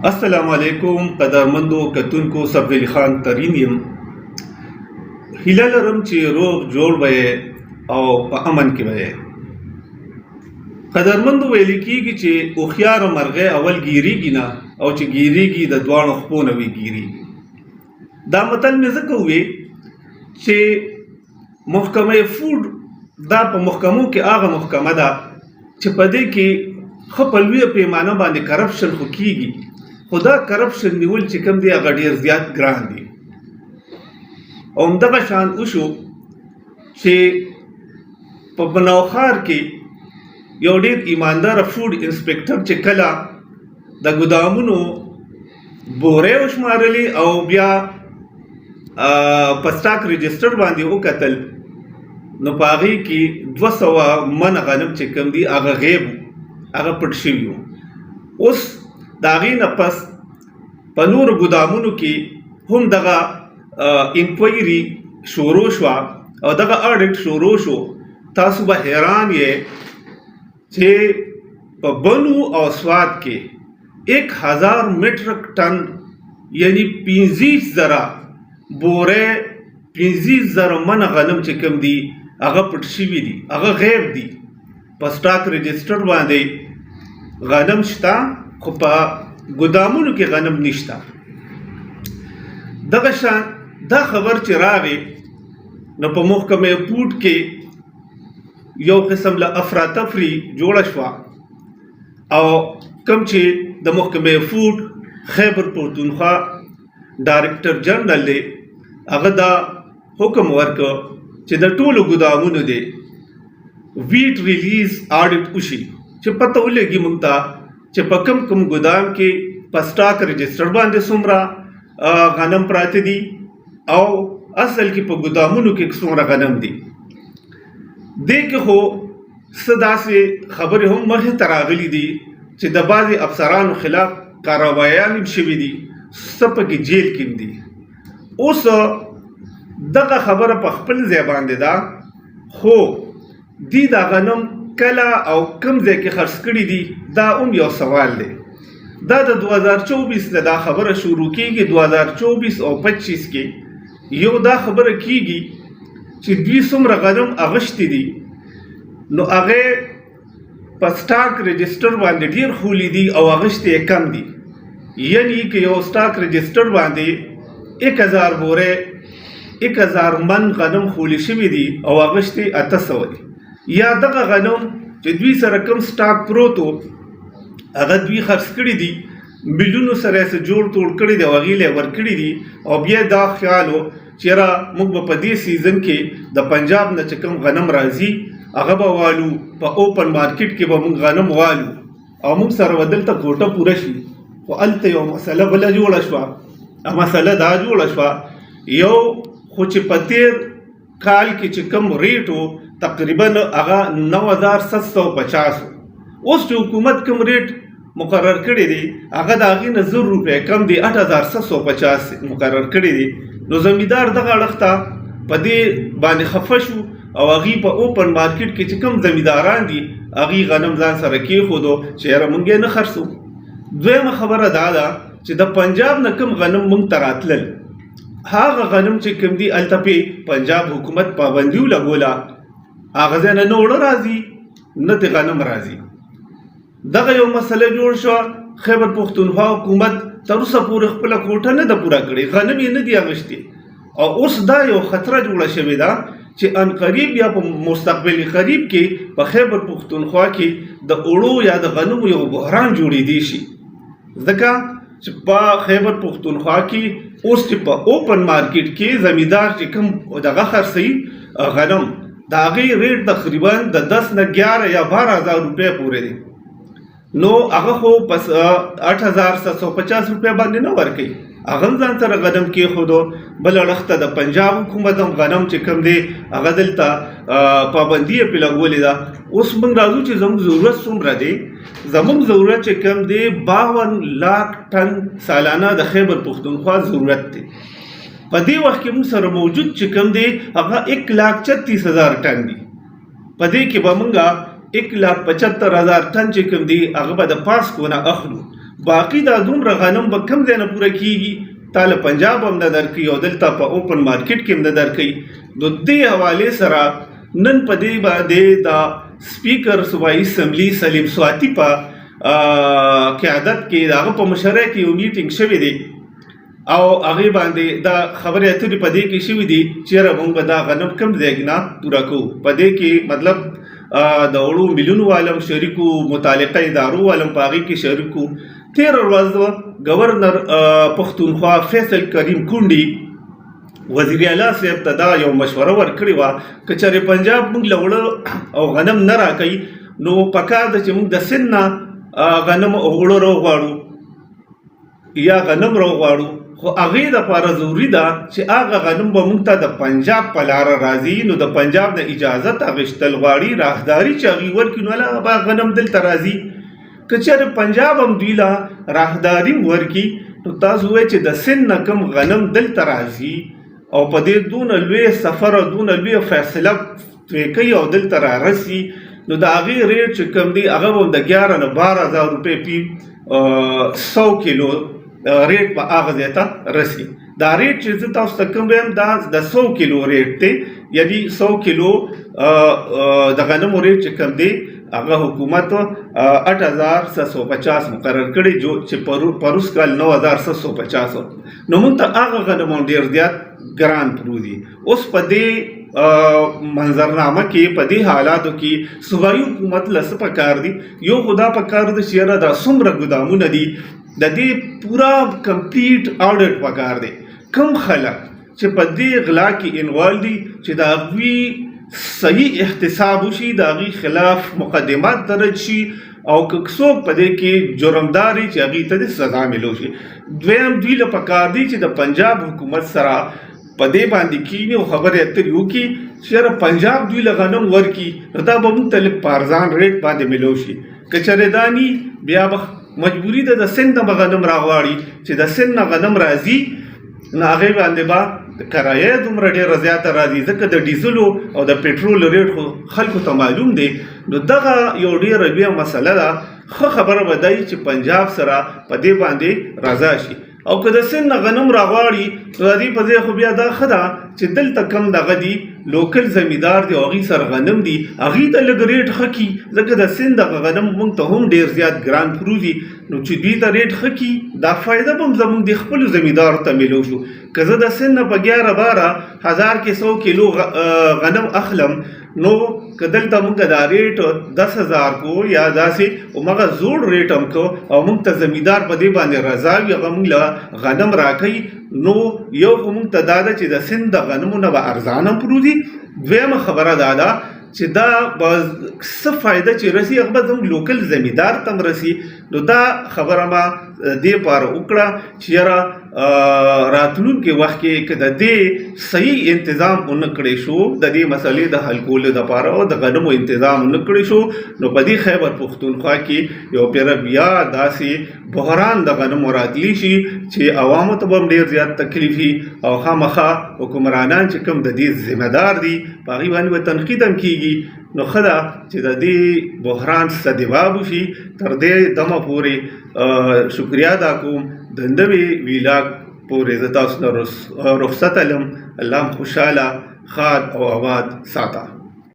السلام علیکم قدرمندو کتونکو سب ویلی خان ترین یم هیله لرم چې روغ جوړ به او په امن کې به قدرمندو ویل کېږي چې هوښیار مرغۍ اول ګیریږي نه او چې ګیریږي د دواړو خپو نه وي ګیریږي. دا متل مې ځکه ووی چې محکمه فوډ دا په محکمو کې هغه محکمه ده چې په دې کې ښه په لویه پیمانه باندې کرپشن خو کېږي، خو دا کرپشن نیول چې کوم دی هغه ډېر زیات ګران دی. او همدغه شان وشو چې په بناوخار کې یو ډېر ایمانداره فوډ انسپکټر چې کله د ګدامونو بورې وشمارلې او بیا په سټاک رجسټر باندې وکتل، نو په هغې کې 200 من غنم چې کوم دي هغه غیب هغه پټ شوي وو. اوس د هغې نه پس په نورو ګدامونو کې هم دغه انکوایري شروع شوه او دغه اډټ شروع شو. تاسو به حیران یې چې په بنو او سوات کې 1000 میټرک ټن یعنی 25,000 بورې 25,000 من غنم چې کوم دي هغه پټ شوي دي، هغه غیب دي. په سټاک رجسټر باندې غنم شته خو په ګدامونو کې غنم نشته. دغه شان دا خبر چې راغی نو په محکمه فوډ کې یو قسم له افراتفري جوړه شوه او کوم چې د محکمه فوډ خیبر پښتونخوا ډایرکټر جنرال دی هغه دا حکم ورکړ چې د ټولو ګدامونو دی ویټ ریلیز آډټ وشي چې پته ولګي موږ ته چې په کوم ګدام کې په سټاک رجسټر باندې څومره غنم پراته دي او اصل کې په ګدامونو کې څومره غنم دي. دې کې خو څه داسې خبرې هم مخې ته راغلي دي چې د بعضې افسرانو خلاف کاروایان هم شوي دي، څه پکې جیل کې دي. اوس دغه خبره په خپل ځای باندې ده، خو دی دا غنم کله او کوم ځای کې خرڅ کړي دي دا هم یو سوال دی. دا د 2024 نه دا خبره شروع کېږي، 2024 او 25 کې یو دا خبره کېږي چې دوی څومره غنم اغشتي دي نو هغې په سټاک رجسټر باندې ډېر خولی دي او اغشتي یې کم دي. یعنی که یو سټاک رجسټر باندې 1000 بورې 1000 من غنم خولی شوي دي او اغشتي 800 دي، یا دغه غنم چې دوی سره کوم سټاک پروت و هغه دوی خرڅ کړي دي، میلیونو سره یې جوړ توړ کړي دي او هغې له یې ورکړي دي. او بیا دا خیال و چې یاره موږ به په دې سیزن کې د پنجاب نه چې کوم غنم راځي هغه به والو، په اوپن مارکیټ کې به موږ غنم والو او موږ سره به دلته کوټه پوره شي. خو هلته یو مسله بله جوړه شوه. مسله دا جوړه شوه یو خو چې په تېر کال کې چې کوم ریټ و تقریبا هغه 9750 و. اوس چې حکومت کوم ریټ مقرر کړی دی هغه د هغې نه 1000 روپۍ کم دی، 8750 مقرر کړی دی. نو زمیندار دغه اړخ ته په دې باندې خفه شو او هغې په اوپن مارکیټ کې چې کوم زمینداران دي هغې غنم ځان سره کېښودو چې یاره موږ یې نه خرڅو. دویمه خبره دا ده چې د پنجاب نه کوم غنم موږ ته راتلل هغه غنم چې کوم دي هلته پې پنجاب حکومت پابندي ولګوله، هغه ځای نه اوړه راځي نه د غنم راځي. دغه یو مسله جوړ شوه. خیبر پښتونخوا حکومت تر اوسه پورې خپله کوټه نه ده پوره کړې، غنم یې نه دي اغوښتي. او اوس دا یو خطره جوړه شوې ده چې ان قریب یا په مستقبل قریب کې په خیبر پښتونخوا کې د اوړو یا د غنمو یو بحران جوړېدی شي. ځکه چې په خیبر پښتونخوا کې اوس چې په اوپن مارکیټ کې زمیندار چې کوم دغه خرڅوي غنم د هغې ریټ تقریبا د 10 نه 11 یا 12,000 روپۍ پورې دی. نو هغه خو پس 8,750 روپۍ باندې نه ورکوي، هغه هم ځان سره غنم کېښودو. بل اړخ ته د پنجاب حکومت هم غنم چې کوم دی هغه دلته پابندي یې پرې لګولې ده. اوس موږ راځو چې زموږ ضرورت څومره دی. زموږ ضرورت چې کوم دی 52 لاک ټن سالانه د خیبر پښتونخوا ضرورت دی. په دې وخت کې موږ سره موجود چې کوم دی هغه 1,36,000 ټن دی. په دې کې به موږ 1,75,000 ټن چې کوم دی هغه به د پاسکو نه اخلو. باقي دا دومره غنم به کم ځای نه پوره کیږي، تا له پنجاب هم نه درکوي او دلته په اوپن مارکیټ کې هم نه درکوي. نو دې حوالې سره نن په دې باندې د سپیکر صوبایي اسمبلی سلیم سواتی په قیادت کې د هغه په مشرۍ کې یو میټینګ شوی دی او هغې باندې دا خبرې اترې په دې کې شوي دي چېرې موږ به دا غنم کم ځای نه پوره کوو. په دې کې مطلب د وړو میلیونو والم شریکو، متعلقه ادارو والم په هغې کې شریکو. تېره ورځ گورنر پښتونخوا فیصل کریم کونډي وزیر اعلی صاحب ته دا یو مشوره ورکړې وه که چېرې پنجاب موږ له وړه او غنم نه راکوي نو پکار ده چې موږ د سند نه غنم او وړو راوغواړو یا غنم راوغواړو، خو هغې دپاره ضروري ده چې هغه غنم به موږ ته د پنجاب په لاره راځي. نو د پنجاب نه اجازت اخیستل غواړي، راهداري چې هغوی ورکړي نو هغه به غنم دلته راځي. که چېرې پنجاب هم دوی له راهداري ورکړي نو تاسو ووایئ چې د سند نه کوم غنم دلته راځي او په دې دونه لوی سفر او دونه لوی فیصله پرې کوي او دلته رارسي نو د هغې ریټ چې کوم دی هغه به هم د 11 نه 12,000 روپۍ پی 100 کیلو ریټ به هغه ځای ته رسي. دا ریټ چې زه تاسو ته کوم وایم دا د 100 کیلو ریټ دی، یعنی 100 کیلو د غنمو ریټ چې کوم دی هغه حکومت 8,750 مقرر کړی چې پروس کال 9,750. نو موږ ته هغه غنم ډېر زیات ګران پروت دي. اوس په دې منظرنامه کې په دې حالاتو کې صوبایي حکومت له څه پکار دي؟ یو خو دا پکار ده چې یاره دا څومره ګدامونه دي د دې پورا کمپلیټ آډټ پکار دی. کم خلک چې په دې غلا کې انوالو دي چې د هغوی صحیح احتساب وشي، د هغوی خلاف مقدمات درج شي او که څوک په دې کې جرمدار وي چې هغوی ته د سزا ملو شي. دویم دوی له پکار دی چې د پنجاب حکومت سره په دې باندې کینی او خبرې اترې وکړي چې یاره پنجاب دوی له غنم ورکړي نو دا به موږ ته لږ په ارزان ریټ باندې ملو شي. که چېرې دا ني بیا به مجبوري ده د سند نه به غنم راغواړي چې د سند نه غنم راځي نو هغې باندې به کرایه دومره ډېره زیاته راځي ځکه د ډیزلو او د پټرول ریټ خو خلکو ته معلوم دی. نو دغه یو ډېره لویه مسله ده. ښه خبره به دی چې پنجاب سره په دې باندې رضا شي او که د سند نه غنم راغواړي نو د دې په ځای خو بیا دا ښه ده چې دلته کم دغه دي لوکل زمیندار دی او هغوی سره غنم دي هغوی ته لږ ریټ ښه کړي ځکه د سند دغه غنم موږ ته هم ډېر زیات ګران پروت دي. نو چې دوی ته ریټ ښه کړي دا فایده به هم زموږ د خپلو زمیندارو ته میلو شو. که زه د سند نه په 11-12 کې 100 کیلو غنم اخلم نو که دلته موږ دا ریټ 10,000 کو یا داسې همغه زوړ ریټ هم کو او موږ ته زمیندار په دې باندې رضا وي هغه موږ له غنم راکوي نو یو خو موږ ته دا ده چې د سند د غنمو نه به ارزانه هم پروت دي. دویمه خبره دا ده چې دا به څه فایده چې رسي هغه به زموږ لوکل زمیندار ته هم رسي. نو دا خبره ما دې پاره وکړه چې یاره راتلونکي وخت کې که د دې صحیح انتظام ونه کړی شو د دې مسلې د حل کولو دپاره او د غنمو انتظام ونه کړی شو نو په دې خیبر پښتونخوا کې یو پیره بیا داسې بحران د غنمو راتلی شي چې عوامو ته به هم ډېر زیات تکلیف وي او خامخا حکمرانان چې کوم د دې ذمه دار دي په هغوی باندې به تنقید هم کېږي. نو ښه ده چې د دې بحران سدجواب وشي. تر دې دمه پورې شکریه ادا کوم د نوې ویلاګ پورې زه تاسو نه رخصت علم. الله خوشحاله، ښاد او آباد ساته.